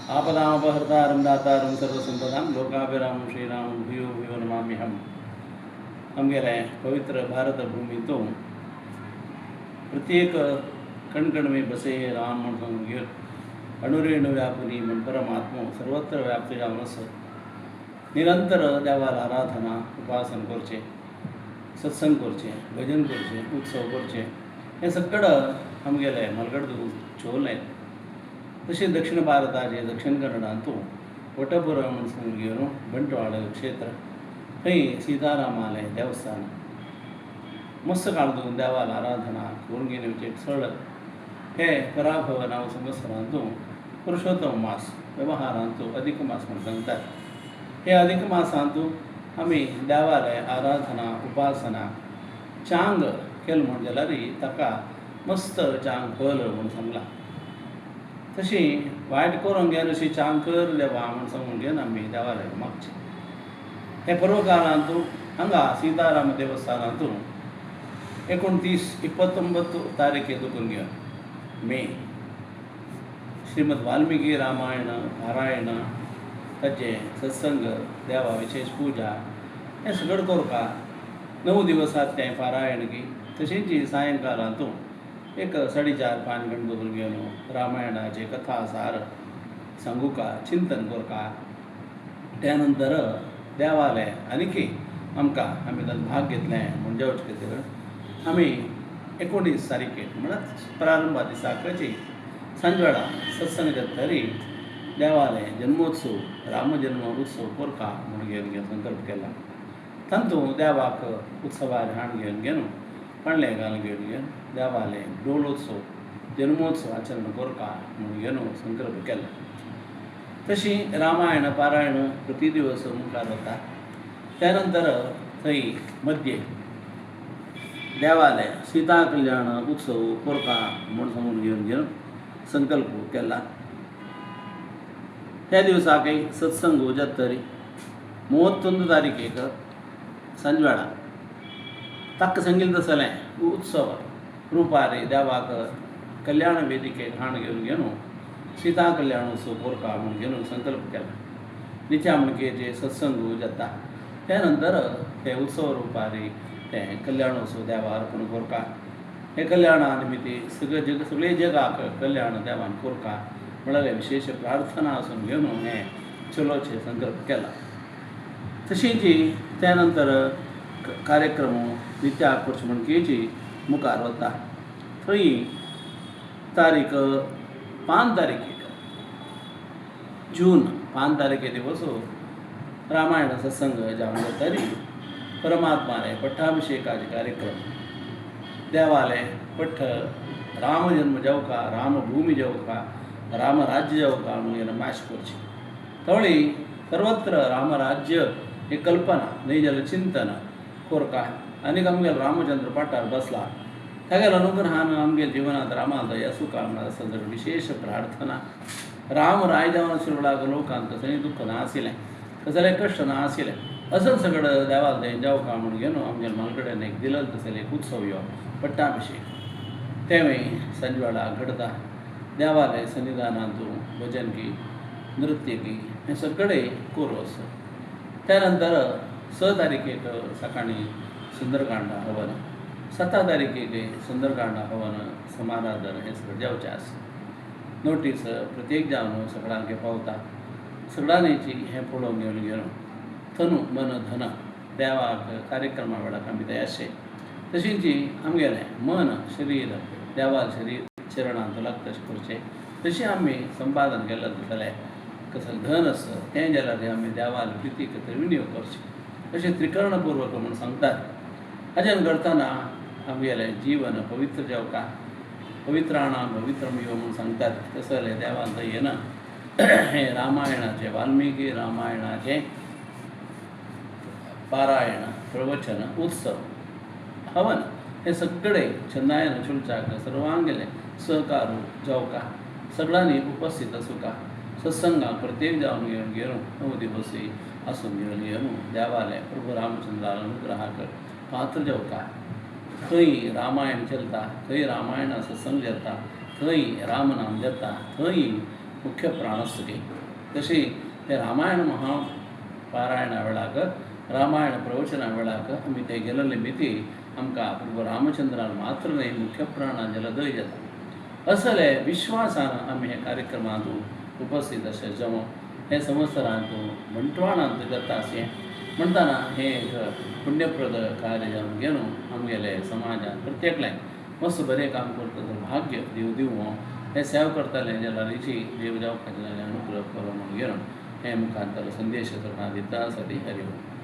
आपदामपहर्तारं दातारं सर्वसंपदां लोकाभिरामं श्रीरामं भूयो भूयो नमाम्यहं. ನಮಗೆಲ್ಲ ಪವಿತ್ರ ಭಾರತ ಭೂಮಿತು प्रत्येक कण में बसे राम संगे अणुरेणु व्यापुनी मन परमात्मा सर्वत्र व्याप्ती जावनस निरंतर देवाला आराधना उपासन करचे, सत्संग करचे, भजन करचे, उत्सव करचे हे सगळं आमगेले मलगड चोवलें. तशें दक्षिण भारताचे दक्षिण कन्नडांतू वटपुरा म्हणून घेवन बंटवाळ क्षेत्र थंय सीतारामालें देवस्थान मस्त काळजून देवाला आराधना करून घेवचे चड हे पराभव नांव संवत्सरांतू पुरुषोत्तम मास व्यवहारांतू अधिक मास म्हणून सांगतात. हे अधिक मासांतू आमी देवाले आराधना उपासना चांग केलें म्हण जाल्यार ताका मस्त चांग फल म्हणून सांगला. तशी वायट करून घेवन अशी चांग कर देवा म्हण सांगून घेवन आमी देवाले मागचे. हे पर्व काळांतू हांगा सीताराम देवस्थानांतू 29-29 तारखेक घेवन मे श्रीमद वाल्मिकी रामायण पारायण ताचे सत्संग देवा विशेष पूजा हें सगळं करता 9 दिवसात तें पारायण की तशींच सायंकाळांतू 4.5-5 घंटे घेवन रामायणाचे कथा सार सांगूका चिंतन करता. त्यानंतर देवाले आनीक आमकां आमी तातूंत भाग घेतलें म्हण जेवचे खातीर आमी 19 तारखेक म्हळ्यार प्रारंभा दिसाकची सांजवेळा सत्संग जातरी देवाले जन्मोत्सव रामजन्म उत्सव करता म्हूण घेवन संकल्प केला. तातूंत देवाक उत्सवार हाड घेवन पाणलें घालून घेवन देवाले डोलोत्सव जन्मोत्सव आचरण करता म्हूण घेवन संकल्प केला. तशी रामायण पारायण प्रति दिवस मुखार वता. त्यानंतर थंय मध्य देवाले सीता कल्याण उत्सव करता म्हूण सांगून घेवन संकल्प केला. त्या दिवसाक सत्संग जातरी 31 तारखेक सांजवेळा ताका सांगिल्लें तसलें उत्सव रुपारी देवाक कल्याण वेदिकेक हाड घेवन सीता कल्याण उत्सव करता म्हूण घेवन संकल्प केला. नित्यामणकेचे सत्संग जाता. त्यानंतर ते उत्सव रुपारी तें कल्याणोत्सव देवा अर्पण करता. हे कल्याणा निमित्ती सगळे जगाक कल्याण देवान करता म्हळ्यार विशेष प्रार्थना आसून घेवन हें चलोचे संकल्प केला. तशींच त्यानंतर कार्यक्रम नित्याकर्षमणकेची मुखार वता. थंय तारीख 5 तारखेक जून 5 तारखे दिवस रामायण सत्संग जावन जातरी परमात्माले पट्टाभिषेकाचे कार्यक्रम देवाले पट्ट रामजन्म जावका रामभूमी जावका रामराज्य जावका म्हणून माश करची. थोडी सर्वत्र रामराज्य ही कल्पना न्हय जाल्यार चिंतन करता. आनीक आमगेलो रामचंद्र पाठार बसला तागेलो अनुग्रहान आमगे जिवनांत रामाचो येसुका म्हणून आसा तर विशेष प्रार्थना. राम राय जावन शिरवळाक लोकांक कसलेंय दुख्ख नाशिल्लें, कसलेंय कश्ट नाशिल्लें. असं सगळं देवाक थंय जावका म्हूण घेवन आमगे मालकडेन एक दिलेलो तसले एक उत्सव यो पट्टाभिषेक तेवूय सांजवेळा घडता. देवालय सन्निधानांतू भजन की नृत्य की हें सगळें कोरस. त्यानंतर 6 तारखेक सकाळीं सुंदरकांडा हवन, 7 तारखेक सुंदरकांडा हवन समाराधन हें सगळें जेवचें आसा. नोटीस प्रत्येक जावन सगळ्यांक पावता. सगळ्यांची हें पळोवन घेवन तनु मन धन देवाक कार्यक्रमा वेळाक आमी तयारशे. तशींच आमगेलें मन शरीर देवाल शरीर चरणांत लागता तशें करचें. तशें आमी संपादन केलें जाल्यार कसलें धन आसा तें जाल्यार आमी देवाल प्रिती खातीर विनियोग करचें अशें त्रिकरणपूर्वक म्हूण सांगतात. हाजें करतना आमगेलें जीवन पवित्र जावका पवित्राणां पवित्रमिव म्हूण सांगतात. तसो जाल्यार देवान थंय येना हें रामायणाचें वाल्मिकी रामायणाचें पारायण प्रवचन उत्सव हवन हे सगळें चेन्नयन चुलचाक सर्वांगेलें सहकार जावका सगळ्यांनी उपस्थित आसूका. सत्संगाक प्रत्येक जावन घेवन 9 दिवस आसून घेवन देवाले प्रभू रामचंद्राल अनुग्रहाक पात्र जावका. थंय रामायण चलता, थंय रामायणा सत्संग जाता, थंय रामनाम जाता, थंय मुख्य प्राणस्तुती. तशी हे रामायण महापारायणा वेळाक रामायण प्रवचना वेळाक आमी ते गेलेले मिती आमकां प्रभू रामचंद्रान मात्र न्ही मुख्य प्राणां जलदय जाता असले विश्वासान आमी हे कार्यक्रमांत उपस्थित अशे जमो हे संवत्सरांत मंटवाणांत जाता अशें म्हणटाना हे एक पुण्यप्रद कार्य जावन घेवन आमगेले समाजान प्रत्येकल्यान मस्त बरें काम करता भाग्य देव दिवं हे सेवा करताले जलालीची देव जावपाचे अनुग्रह करो म्हणून घेवन हे मुखांतर संदेश करना दिता सदी हरी ओम.